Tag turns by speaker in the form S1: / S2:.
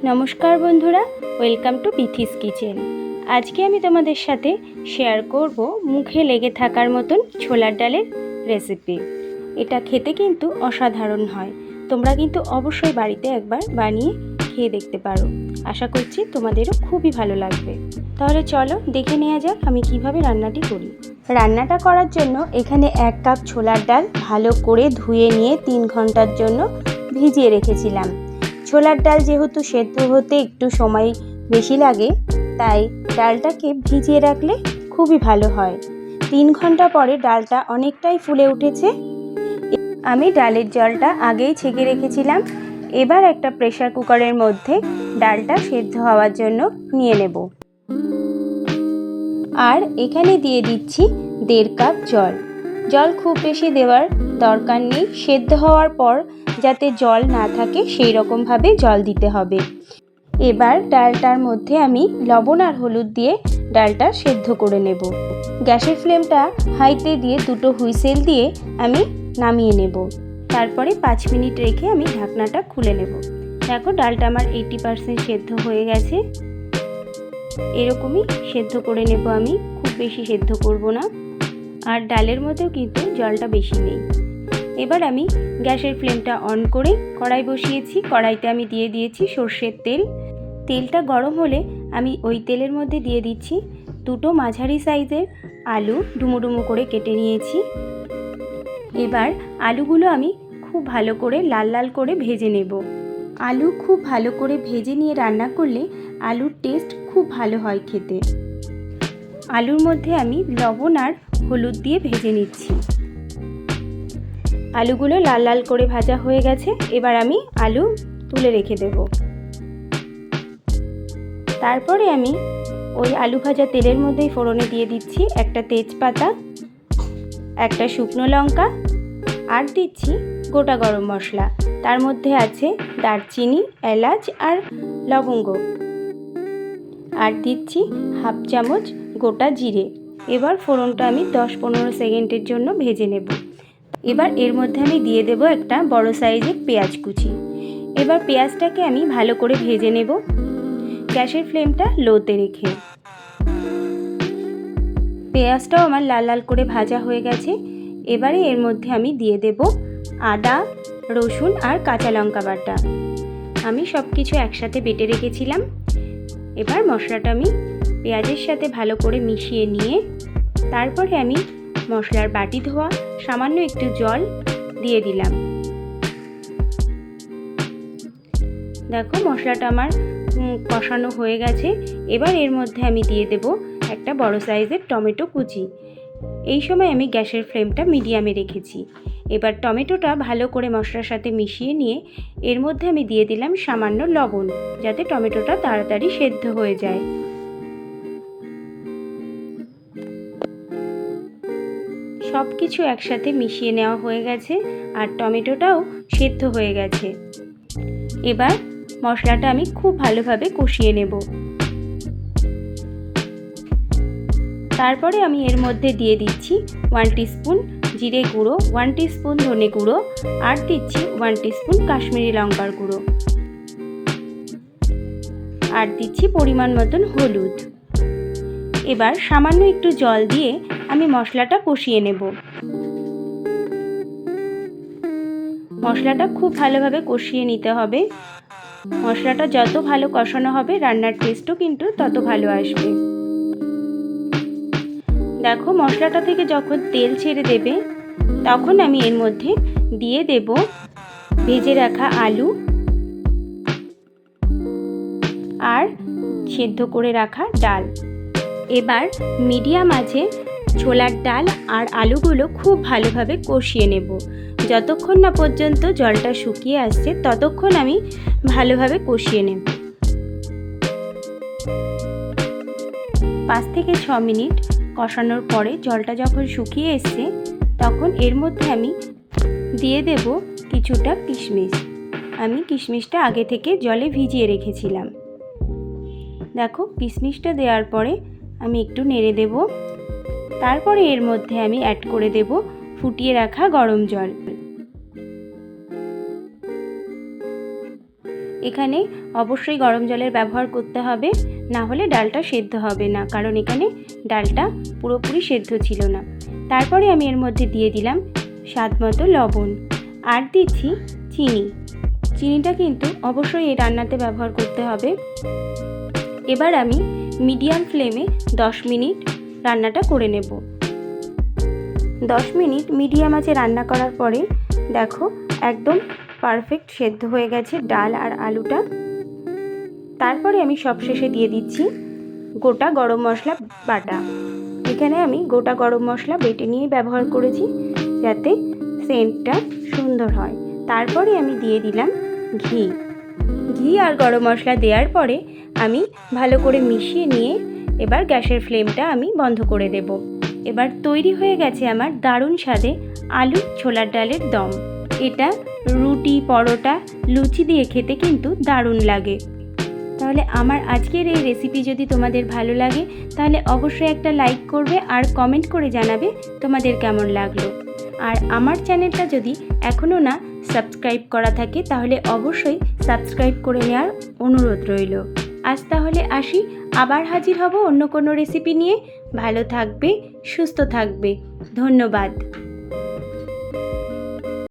S1: नमस्कार बंधुरा, welcome to बिथिस kitchen. आज के आमी तोमादेर साथे शेयर करब मुखे लेगे थाकार मतन छोलार डालेर रेसिपि। एटा खेते किन्तु असाधारण हय। तोमरा किन्तु अवश्यई बाड़ीते एकबार बानिये खेये देखते पारो। आशा करछि तोमादेरो खूबई भालो लागबे। ताहले चलो देखे नेওয়া যাক आमी किभाबे रान्नाटी करी। रान्नाटा करार जोन्नो एखाने 1 काप छोलार डाल भालो करे धुए निये 3 घंटार जोन्नो भिजिए रेखेछिलाम। छोलार डाल जेहेतु सेদ্ধ होते एकटू समय बेशी लागे ताई डालटाके भिजिए राखले खूबই ভালো হয়। 3 घंटा परे डालटा अनेकटाई फुले उठेছে। আমি ডালের জলটা আগেই ছেঁকে রেখেছিলাম। এবার একটা প্রেসার কুকারের মধ্যে ডালটা সেদ্ধ হওয়ার জন্য নিয়ে নেব। আর এখানে দিয়ে দিচ্ছি 1.5 কাপ জল। জল খুব বেশি দেওয়ার দরকার নেই, সেদ্ধ হওয়ার পর যাতে জল না থাকে সেই রকম ভাবে জল দিতে হবে। এবার ডালটার মধ্যে আমি লবণ আর হলুদ দিয়ে ডালটা সেদ্ধ করে নেব। গ্যাসের ফ্লেমটা হাইতে দিয়ে দুটো হুইসেল দিয়ে আমি নামিয়ে নেব। তারপরে 5 মিনিট রেখে আমি ঢাকনাটা খুলে নেব। দেখো ডালটা আমার 80% সেদ্ধ হয়ে গেছে। এরকমই সেদ্ধ করে নেব আমি, খুব বেশি সেদ্ধ করব না। আর ডালের মধ্যেও কিন্তু জলটা বেশি নেই। এবার আমি গ্যাসের ফ্লেমটা অন করে কড়াই বসিয়েছি। কড়াইতে আমি দিয়ে দিয়েছি সরষের তেল। তেলটা গরম হলে আমি ওই তেলের মধ্যে দিয়ে দিচ্ছি দুটো মাঝারি সাইজের আলু ডুমো ডুমো করে কেটে নিয়েছি। এবার আলুগুলো আমি খুব ভালো করে লাল লাল করে ভেজে নেব। আলু খুব ভালো করে ভেজে নিয়ে রান্না করলে আলুর টেস্ট খুব ভালো হয় খেতে। আলুর মধ্যে আমি লবণ আর হলুদ দিয়ে ভেজে নিচ্ছি। আলুগুলো লাল লাল করে ভাজা হয়ে গেছে। এবার আমি আলু তুলে রেখে দেব। তারপরে আমি ওই আলু ভাজা তেলের মধ্যেই ফোড়নে দিয়ে দিচ্ছি একটা তেজপাতা, একটা শুকনো লঙ্কা আর দিচ্ছি গোটা গরম মশলা। তার মধ্যে আছে দারচিনি, এলাচ আর লবঙ্গ। আর দিচ্ছি হাফ চামচ গোটা জিরে। এবার ফোড়নটা আমি 10-15 সেকেন্ডের জন্য ভেজে নেব। এবার এর মধ্যে আমি দিয়ে দেব একটা বড় সাইজের পেঁয়াজ কুচি। এবার পেঁয়াজটাকে আমি ভালো করে ভেজে নেব গ্যাসের ফ্লেমটা লোতে রেখে। পেঁয়াজটাও আমার লাল লাল করে ভাজা হয়ে গেছে। এবারে এর মধ্যে আমি দিয়ে দেব আদা, রসুন আর কাঁচা লঙ্কা বাটা। আমি সব কিছু একসাথে বেটে রেখেছিলাম। এবার মশলাটা আমি পেঁয়াজের সাথে ভালো করে মিশিয়ে নিয়ে তারপরে আমি মশলার বাটি ধোয়া সামান্য একটু জল দিয়ে দিলাম। দেখো মশলাটা আমার কষানো হয়ে গেছে। এবার এর মধ্যে আমি দিয়ে দেব একটা বড় সাইজের টমেটো কুচি। এই সময় আমি গ্যাসের ফ্লেমটা মিডিয়ামে রেখেছি। এবার টমেটোটা ভালো করে মশলার সাথে মিশিয়ে নিয়ে এর মধ্যে আমি দিয়ে দিলাম সামান্য লবণ, যাতে টমেটোটা তাড়াতাড়ি সেদ্ধ হয়ে যায়। সব কিছু একসাথে মিশিয়ে নেওয়া হয়ে গেছে আর টমেটোটাও সেদ্ধ হয়ে গেছে। এবার মশলাটা আমি খুব ভালোভাবে কষিয়ে নেব। তারপরে আমি এর মধ্যে দিয়ে দিচ্ছি 1 টিস্পুন জিরে গুঁড়ো, 1 টিস্পুন ধনে গুঁড়ো আর দিচ্ছি 1 টিস্পুন কাশ্মীরি লঙ্কার গুঁড়ো আর দিচ্ছি পরিমাণ মতন হলুদ। এবার সামান্য একটু জল দিয়ে আমি মশলাটা কষিয়ে নেব। মশলাটা খুব ভালোভাবে কষিয়ে নিতে হবে। মশলাটা যত ভালো কষানো হবে রান্নার টেস্টও কিন্তু তত ভালো আসবে। দেখো মশলাটা থেকে যখন তেল ছেড়ে দেবে তখন আমি এর মধ্যে দিয়ে দেব ভেজে রাখা আলু আর সেদ্ধ করে রাখা ডাল। এবার মিডিয়াম আঁচে ছোলার ডাল আর আলুগুলো খুব ভালোভাবে কষিয়ে নেব। যতক্ষণ না পর্যন্ত জলটা শুকিয়ে আসছে ততক্ষণ আমি ভালোভাবে কষিয়ে নেব। 5 থেকে 6 মিনিট কষানোর পরে জলটা যখন শুকিয়ে এসছে তখন এর মধ্যে আমি দিয়ে দেব কিছুটা কিশমিশ। আমি কিশমিশটা আগে থেকে জলে ভিজিয়ে রেখেছিলাম। দেখো কিশমিশটা দেওয়ার পরে আমি একটু নেড়ে দেব। তারপরে এর মধ্যে আমি অ্যাড করে দেব ফুটিয়ে রাখা গরম জল। এখানে অবশ্যই গরম জলের ব্যবহার করতে হবে, না হলে ডালটা সেদ্ধ হবে না, কারণ এখানে ডালটা পুরোপুরি সেদ্ধ ছিল না। তারপরে আমি এর মধ্যে দিয়ে দিলাম স্বাদ মতো লবণ আর দিচ্ছি চিনি। চিনিটা কিন্তু অবশ্যই এই রান্নাতে ব্যবহার করতে হবে। এবার আমি মিডিয়াম ফ্লেমে 10 মিনিট রান্নাটা করে নেব। 10 মিনিট মিডিয়াম আঁচে রান্না করার পরে দেখো একদম পারফেক্ট সেদ্ধ হয়ে গেছে ডাল আর আলুটা। তারপরে আমি সবশেষে দিয়ে দিচ্ছি গোটা গরম মশলা বাটা। এখানে আমি গোটা গরম মশলা বেটে নিয়ে ব্যবহার করেছি, যাতে সেন্টটা সুন্দর হয়। তারপরে আমি দিয়ে দিলাম ঘি আর গরম মশলা দেওয়ার পরে আমি ভালো করে মিশিয়ে নিয়ে এবার গ্যাসের ফ্লেমটা আমি বন্ধ করে দেব। এবার তৈরি হয়ে গেছে আমার দারুণ স্বাদে আলু ছোলার ডালের দম। এটা রুটি, পরোটা, লুচি দিয়ে খেতে কিন্তু দারুণ লাগে। তাহলে আমার আজকের এই রেসিপি যদি তোমাদের ভালো লাগে তাহলে অবশ্যই একটা লাইক করবে আর কমেন্ট করে জানাবে তোমাদের কেমন লাগলো। আর আমার চ্যানেলটা যদি এখনও না সাবস্ক্রাইব করা থাকে তাহলে অবশ্যই সাবস্ক্রাইব করে নেওয়ার অনুরোধ রইল। আজ তাহলে আসি, আবার হাজির হব অন্য কোনো রেসিপি নিয়ে। ভালো থাকবে, সুস্থ থাকবে। ধন্যবাদ।